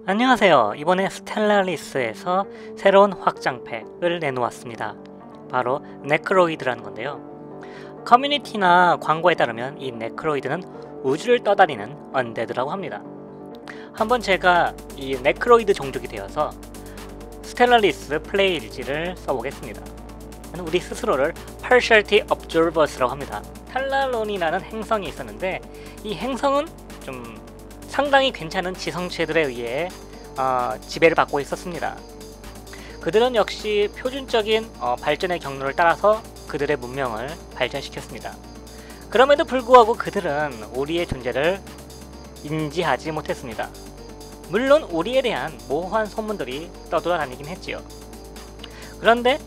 안녕하세요. 이번에 스텔라리스에서 새로운 확장팩을 내놓았습니다. 바로 네크로이드라는 건데요. 커뮤니티나 광고에 따르면 이 네크로이드는 우주를 떠다니는 언데드라고 합니다. 한번 제가 이 네크로이드 종족이 되어서 스텔라리스 플레이일지를 써보겠습니다. 우리 스스로를 Partiality Observers라고 합니다. 탈라론이라는 행성이 있었는데 이 행성은 좀 상당히 괜찮은 지성체들에 의해 지배를 받고 있었습니다. 그들은 역시 표준적인 발전의 경로를 따라서 그들의 문명을 발전시켰습니다. 그럼에도 불구하고 그들은 우리의 존재를 인지하지 못했습니다. 물론 우리에 대한 모호한 소문들이 떠돌아다니긴 했지요. 그런데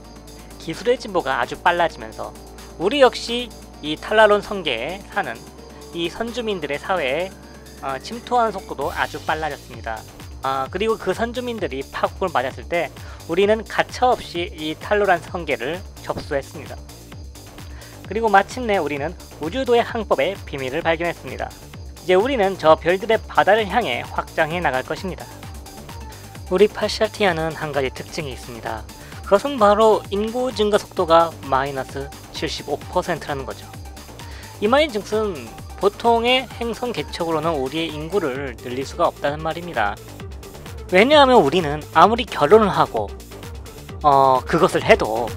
기술의 진보가 아주 빨라지면서 우리 역시 이 탈라론 성계에 사는 이 선주민들의 사회에 침투하는 속도도 아주 빨라졌습니다. 그리고 그 선주민들이 파국을 맞았을 때 우리는 가차없이 이 탈로란 성계를 접수했습니다. 그리고 마침내 우리는 우주도의 항법의 비밀을 발견했습니다. 이제 우리는 저 별들의 바다를 향해 확장해 나갈 것입니다. 우리 파샬티아는 한 가지 특징이 있습니다. 그것은 바로 인구 증가 속도가 마이너스 75%라는 거죠. 이 말인 즉슨 보통의 행성 개척으로는 우리의 인구를 늘릴 수가 없다는 말입니다. 왜냐하면 우리는 아무리 결혼을 하고 그것을 해도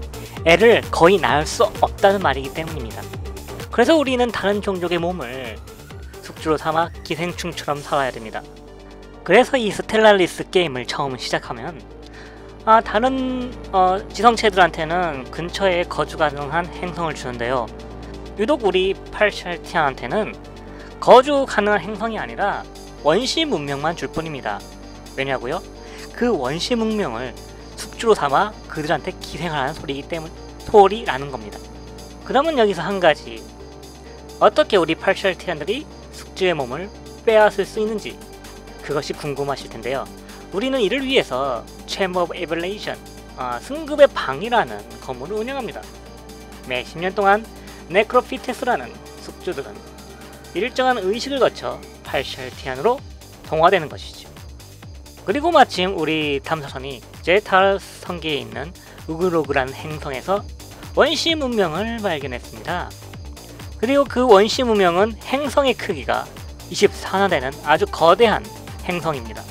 애를 거의 낳을 수 없다는 말이기 때문입니다. 그래서 우리는 다른 종족의 몸을 숙주로 삼아 기생충처럼 살아야 됩니다. 그래서 이 스텔라리스 게임을 처음 시작하면 다른 지성체들한테는 근처에 거주 가능한 행성을 주는데요. 유독 우리 파샬티아한테는 거주 가능한 행성이 아니라 원시 문명만 줄 뿐입니다. 왜냐고요? 그 원시 문명을 숙주로 삼아 그들한테 기생하라는 소리라는 겁니다. 그러면 여기서 한 가지, 어떻게 우리 파샬티안들이 숙주의 몸을 빼앗을 수 있는지 그것이 궁금하실 텐데요. 우리는 이를 위해서 Chamber of Evaluation, 승급의 방이라는 건물을 운영합니다. 매 10년 동안 네크로피테스라는 숙주들은 일정한 의식을 거쳐 파샬티안으로 동화되는 것이죠. 그리고 마침 우리 탐사선이 제탈 성계에 있는 우글로그라는 행성에서 원시 문명을 발견했습니다. 그리고 그 원시 문명은 행성의 크기가 24나 되는 아주 거대한 행성입니다.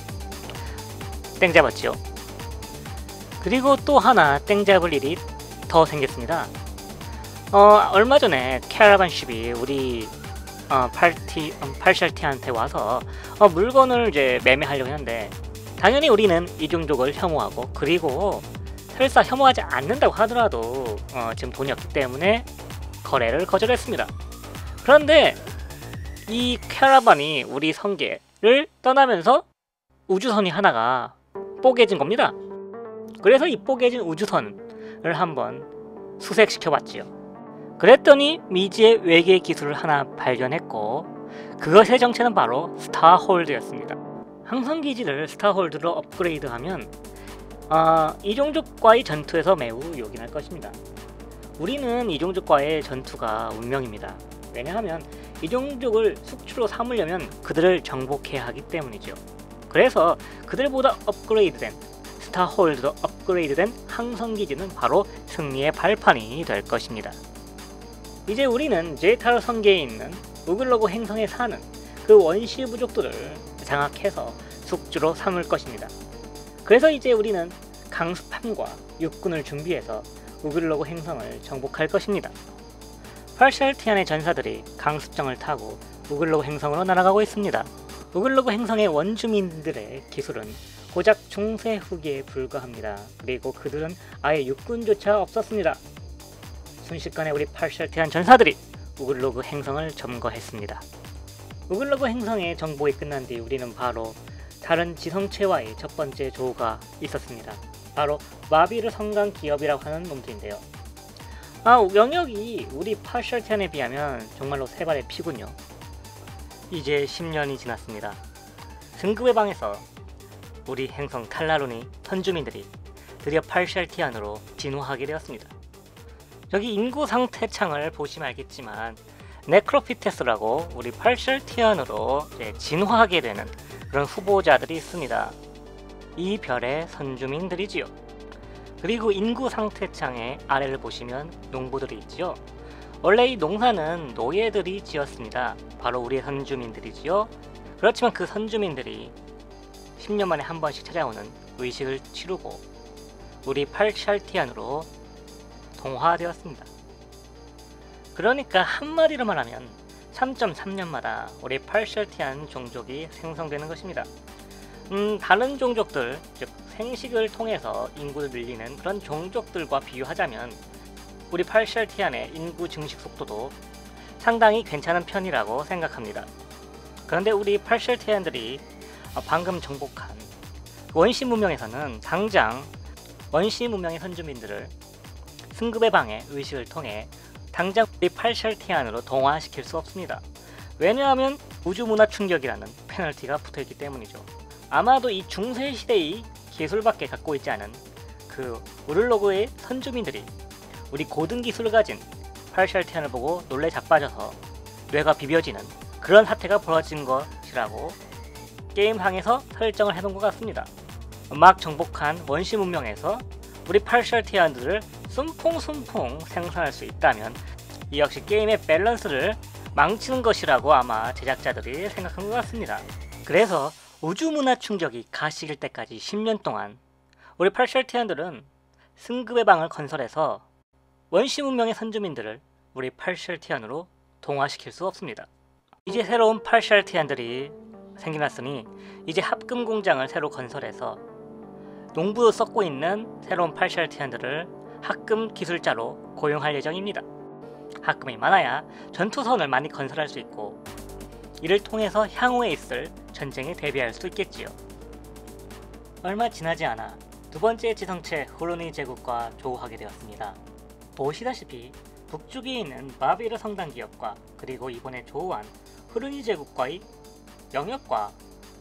땡 잡았죠. 그리고 또 하나 땡 잡을 일이 더 생겼습니다. 얼마 전에 캐러반십이 우리 파샬티한테 와서 물건을 이제 매매하려고 했는데, 당연히 우리는 이 종족을 혐오하고, 그리고 설사 혐오하지 않는다고 하더라도 지금 돈이 없기 때문에 거래를 거절했습니다. 그런데 이 캐러반이 우리 성계를 떠나면서 우주선이 하나가 뽀개진 겁니다. 그래서 이 뽀개진 우주선을 한번 수색시켜 봤지요. 그랬더니 미지의 외계 기술을 하나 발견했고, 그것의 정체는 바로 스타홀드였습니다. 항성기지를 스타홀드로 업그레이드하면 이 종족과의 전투에서 매우 요긴할 것입니다. 우리는 이 종족과의 전투가 운명입니다. 왜냐하면 이 종족을 숙주로 삼으려면 그들을 정복해야 하기 때문이죠. 그래서 그들보다 업그레이드된 스타홀드로 업그레이드된 항성기지는 바로 승리의 발판이 될 것입니다. 이제 우리는 제타르 성계에 있는 우글로그 행성에 사는 그 원시 부족들을 장악해서 숙주로 삼을 것입니다. 그래서 이제 우리는 강습함과 육군을 준비해서 우글로그 행성을 정복할 것입니다. 파샬티안의 전사들이 강습정을 타고 우글로그 행성으로 날아가고 있습니다. 우글로그 행성의 원주민들의 기술은 고작 중세 후기에 불과합니다. 그리고 그들은 아예 육군조차 없었습니다. 순식간에 우리 파샬티안 전사들이 우글로그 행성을 점거했습니다. 우글로그 행성의 정복이 끝난 뒤 우리는 바로 다른 지성체와의 첫 번째 조우가 있었습니다. 바로 마비르 성강 기업이라고 하는 놈들인데요. 영역이 우리 파샬티안에 비하면 정말로 세 발의 피군요. 이제 10년이 지났습니다. 승급의 방에서 우리 행성 탈라론이 선주민들이 드디어 파샬티안으로 진화하게 되었습니다. 저기 인구 상태 창을 보시면 알겠지만 네크로피테스라고 우리 파샬티안으로 진화하게 되는 그런 후보자들이 있습니다. 이 별의 선주민들이지요. 그리고 인구 상태창의 아래를 보시면 농부들이 있지요. 원래 이 농사는 노예들이 지었습니다. 바로 우리의 선주민들이지요. 그렇지만 그 선주민들이 10년 만에 한 번씩 찾아오는 의식을 치르고 우리 팔샬티안으로 동화되었습니다. 그러니까 한마디로 말하면 3.3년마다 우리 팔샬티안 종족이 생성되는 것입니다. 다른 종족들, 즉 생식을 통해서 인구를 늘리는 그런 종족들과 비교하자면 우리 팔샬티안의 인구 증식 속도도 상당히 괜찮은 편이라고 생각합니다. 그런데 우리 팔샬티안들이 방금 정복한 원시 문명에서는 당장 원시 문명의 선주민들을 승급의 방해 의식을 통해 당장 우리 팔샬티안으로 동화시킬 수 없습니다. 왜냐하면 우주문화 충격이라는 페널티가 붙어있기 때문이죠. 아마도 이 중세시대의 기술밖에 갖고 있지 않은 그 우르로그의 선주민들이 우리 고등 기술을 가진 팔샬티안을 보고 놀래 자빠져서 뇌가 비벼지는 그런 사태가 벌어진 것이라고 게임상에서 설정을 해놓은 것 같습니다. 막 정복한 원시 문명에서 우리 팔샬티안들을 순풍순풍 생산할 수 있다면 이 역시 게임의 밸런스를 망치는 것이라고 아마 제작자들이 생각한 것 같습니다. 그래서 우주문화 충격이 가시길 때까지 10년 동안 우리 팔샬티안들은 승급의 방을 건설해서 원시 문명의 선주민들을 우리 팔샬티안으로 동화시킬 수 없습니다. 이제 새로운 팔샬티안들이 생겨났으니 이제 합금 공장을 새로 건설해서 농부로 썩고 있는 새로운 팔샬티안들을 합금 기술자로 고용할 예정입니다. 합금이 많아야 전투선을 많이 건설할 수 있고 이를 통해서 향후에 있을 전쟁에 대비할 수 있겠지요. 얼마 지나지 않아 두 번째 지성체 후르니 제국과 조우하게 되었습니다. 보시다시피 북쪽에 있는 바비르 성당 기업과 그리고 이번에 조우한 후르니 제국과의 영역과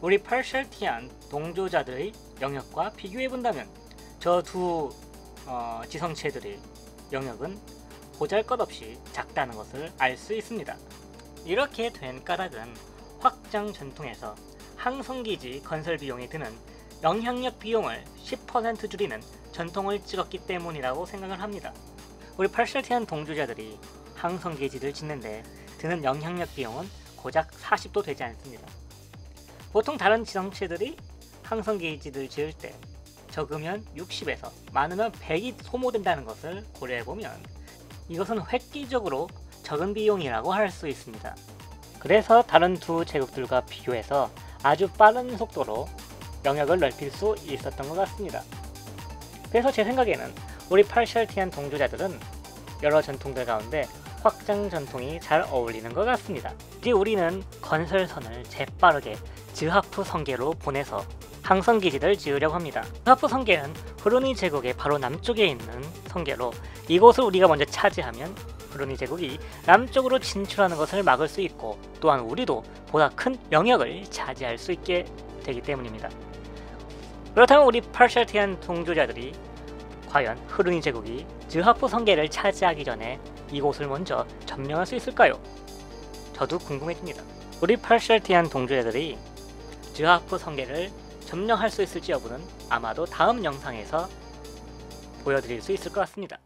우리 팔샬티안 동조자들의 영역과 비교해본다면 저 두 지성체들의 영역은 보잘것없이 작다는 것을 알 수 있습니다. 이렇게 된 까닭은 확장 전통에서 항성기지 건설 비용이 드는 영향력 비용을 10% 줄이는 전통을 찍었기 때문이라고 생각을 합니다. 우리 팔샬티안 동조자들이 항성기지를 짓는데 드는 영향력 비용은 고작 40도 되지 않습니다. 보통 다른 지성체들이 항성기지를 지을 때 적으면 60에서 많으면 100이 소모된다는 것을 고려해보면 이것은 획기적으로 적은 비용이라고 할 수 있습니다. 그래서 다른 두 제국들과 비교해서 아주 빠른 속도로 영역을 넓힐 수 있었던 것 같습니다. 그래서 제 생각에는 우리 팔샬티안 동조자들은 여러 전통들 가운데 확장 전통이 잘 어울리는 것 같습니다. 이제 우리는 건설선을 재빠르게 즈하프 성계로 보내서 항성기지를 지으려고 합니다. 즈하프 성계는 후르니 제국의 바로 남쪽에 있는 성계로 이곳을 우리가 먼저 차지하면 후르니 제국이 남쪽으로 진출하는 것을 막을 수 있고 또한 우리도 보다 큰 영역을 차지할 수 있게 되기 때문입니다. 그렇다면 우리 팔샬티안 동조자들이 과연 후르니 제국이 즈하프 성계를 차지하기 전에 이곳을 먼저 점령할 수 있을까요? 저도 궁금해집니다. 우리 팔샬티안 동조자들이 즈하프 성계를 점령할 수 있을지 여부는 아마도 다음 영상에서 보여드릴 수 있을 것 같습니다.